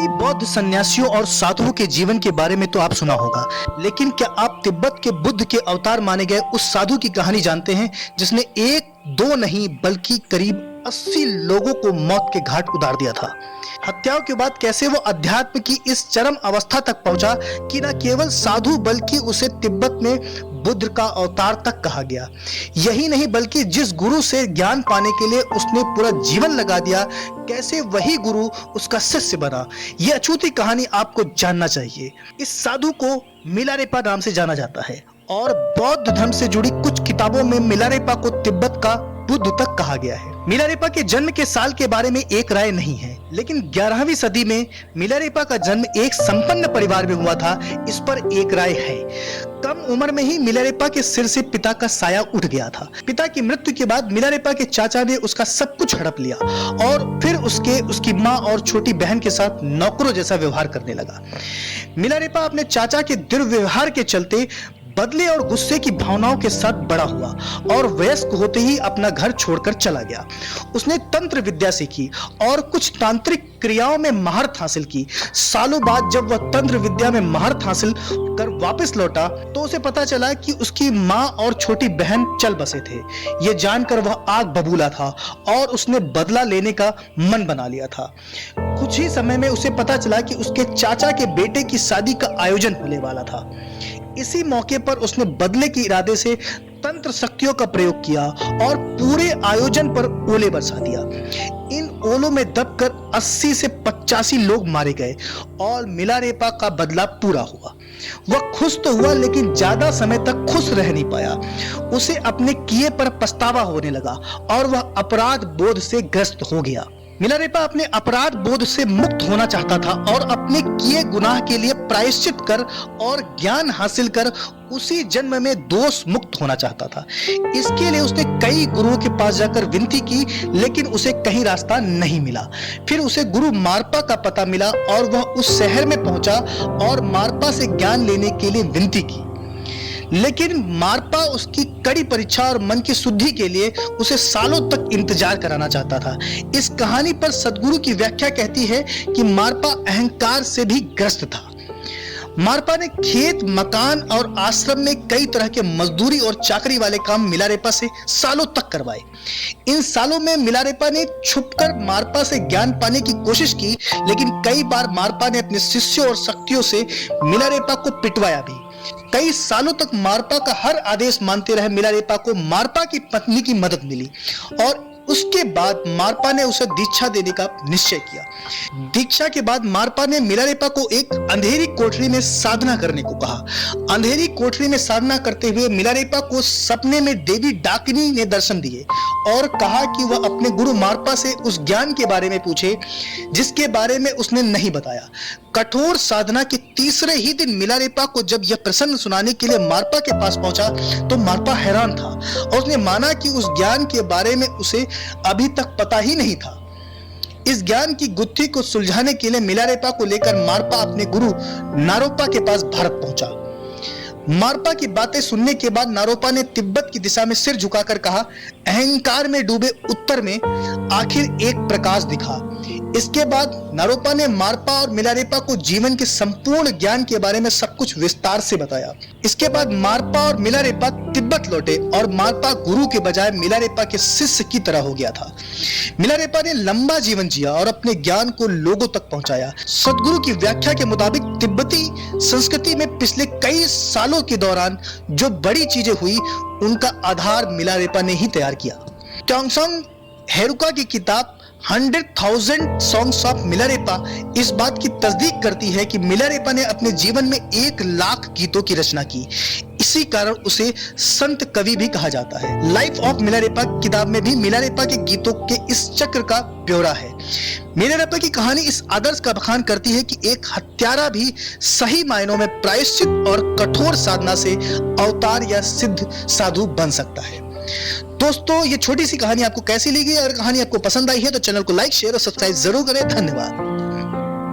कई बौद्ध सन्यासियों और साधुओं के जीवन के बारे में तो आप सुना होगा, लेकिन क्या आप तिब्बत के बुद्ध के अवतार माने गए उस साधु की कहानी जानते हैं जिसने एक दो नहीं बल्कि करीब 80 लोगों को मौत के घाट उतार दिया था। हत्याओं के बाद कैसे वो अध्यात्म की इस चरम अवस्था तक पहुंचा कि न केवल साधु बल्कि उसे तिब्बत में बुद्ध का अवतार तक कहा गया। यही नहीं बल्कि जिस गुरु से ज्ञान पाने के लिए उसने पूरा जीवन लगा दिया, कैसे वही गुरु उसका शिष्य बना। यह अछूती कहानी आपको जानना चाहिए। इस साधु को मिलारेपा नाम से जाना जाता है और बौद्ध धर्म से जुड़ी कुछ किताबों में मिलारेपा को तिब्बत का बुद्ध तक कहा गया है। मिलारेपा के जन्म के साल के बारे में एक राय नहीं है, लेकिन 11वीं सदी में मिलारेपा का जन्म एक संपन्न परिवार में हुआ था, इस पर एक राय है। कम उम्र में ही मिलारेपा के सिर से पिता का साया उठ गया था। पिता की मृत्यु के बाद मिलारेपा के चाचा ने उसका सब कुछ हड़प लिया और फिर उसकी माँ और छोटी बहन के साथ नौकरों जैसा व्यवहार करने लगा। मिलारेपा अपने चाचा के दुर्व्यवहार के चलते बदले और गुस्से की भावनाओं के साथ बड़ा हुआ और वयस्क होते ही अपना घर छोड़कर चला गया। उसने तंत्र विद्या सीखी और कुछ तांत्रिक क्रियाओं में महारत हासिल की। सालों बाद जब वह तंत्र विद्या में महारत हासिल कर वापस लौटा तो उसे पता चला कि उसकी माँ और छोटी बहन चल बसे थे। यह जानकर वह आग बबूला था और उसने बदला लेने का मन बना लिया था। कुछ ही समय में उसे पता चला कि उसके चाचा के बेटे की शादी का आयोजन होने वाला था। इसी मौके पर उसने बदले के इरादे से तंत्र शक्तियों का प्रयोग किया और पूरे आयोजन पर ओले बरसा दिया। इन ओलों में दबकर 80 से 85 लोग मारे गए और मिलारेपा का बदला पूरा हुआ। वह खुश तो हुआ, लेकिन ज्यादा समय तक खुश रह नहीं पाया। उसे अपने किए पर पछतावा होने लगा और वह अपराध बोध से ग्रस्त हो गया। मिलारेपा अपने अपराध बोध से मुक्त होना चाहता था और अपने किए गुनाह के लिए प्रायश्चित कर और ज्ञान हासिल कर उसी जन्म में दोष मुक्त होना चाहता था। इसके लिए उसने कई गुरुओं के पास जाकर विनती की, लेकिन उसे कहीं रास्ता नहीं मिला। फिर उसे गुरु मारपा का पता मिला और वह उस शहर में पहुंचा और मारपा से ज्ञान लेने के लिए विनती की, लेकिन मारपा उसकी कड़ी परीक्षा और मन की शुद्धि के लिए उसे सालों तक इंतजार कराना चाहता था। इस कहानी पर सदगुरु की व्याख्या कहती है कि मारपा अहंकार से भी ग्रस्त था। मारपा ने खेत, मकान और आश्रम में कई तरह के मजदूरी और चाकरी वाले काम मिलारेपा से सालों तक करवाए। इन सालों में मिलारेपा ने छुपकर मारपा से ज्ञान पाने की कोशिश की, लेकिन कई बार मारपा ने अपने शिष्यों और शक्तियों से मिलारेपा को पिटवाया भी। कई सालों तक मारपा का हर आदेश मानते रहे मिलारेपा को मारपा की पत्नी की मदद मिली और उसके बाद मारपा ने उसे दीक्षा देने का निश्चय किया। दीक्षा के बाद मारपा ने मिलारेपा को एक अंधेरी कोठरी में साधना करने को कहा। अंधेरी कोठरी में साधना करते हुए मिलारेपा को सपने में देवी डाकिनी ने दर्शन दिए और कहा कि वह अपने गुरु मारपा से उस ज्ञान के बारे में पूछे जिसके बारे में उसने नहीं बताया। कठोर साधना के तीसरे ही दिन मिलारेपा को जब यह प्रसंग सुनाने के लिए मारपा के पास पहुंचा तो मारपा हैरान था और उसने माना कि उस ज्ञान के बारे में उसे अभी तक पता ही नहीं था। इस ज्ञान की गुत्थी को सुलझाने के लिए मिलारेपा को लेकर मारपा अपने गुरु नारोपा के पास भारत पहुंचा। मारपा की बातें सुनने के बाद नारोपा ने तिब्बत की दिशा में सिर झुकाकर कहा, अहंकार में डूबे उत्तर में आखिर एक प्रकाश दिखा। इसके बाद नारोपा ने मारपा और मिलारेपा को जीवन के संपूर्ण ज्ञान के बारे में सब कुछ विस्तार से बताया। इसके बाद मारपा और मिलारेपा तिब्बत लौटे और मारपा गुरु के बजाय मिलारेपा के शिष्य की तरह हो गया था। मिलारेपा ने लंबा जीवन जिया और अपने ज्ञान को लोगों तक पहुंचाया। सदगुरु की व्याख्या के मुताबिक तिब्बती संस्कृति में पिछले कई सालों के दौरान जो बड़ी चीजें हुई उनका आधार मिलारेपा ने ही तैयार किया। टोंगसंग हेरुका की किताब 100,000 सॉन्ग्स ऑफ मिलारेपा इस बात की तस्दीक करती है कि मिलारेपा ने अपने जीवन में 1 लाख गीतों की रचना की। इसी कारण उसे संत कवि भी कहा जाता है। लाइफ ऑफ मिलारेपा किताब में भी मिलारेपा के गीतों के इस चक्र का ब्यौरा है। मिलारेपा की कहानी इस आदर्श का बखान करती है कि एक हत्यारा भी सही मायनों में प्रायश्चित और कठोर साधना से अवतार या सिद्ध साधु बन सकता है। दोस्तों, ये छोटी सी कहानी आपको कैसी लगी? अगर कहानी आपको पसंद आई है तो चैनल को लाइक, शेयर और सब्सक्राइब जरूर करें। धन्यवाद।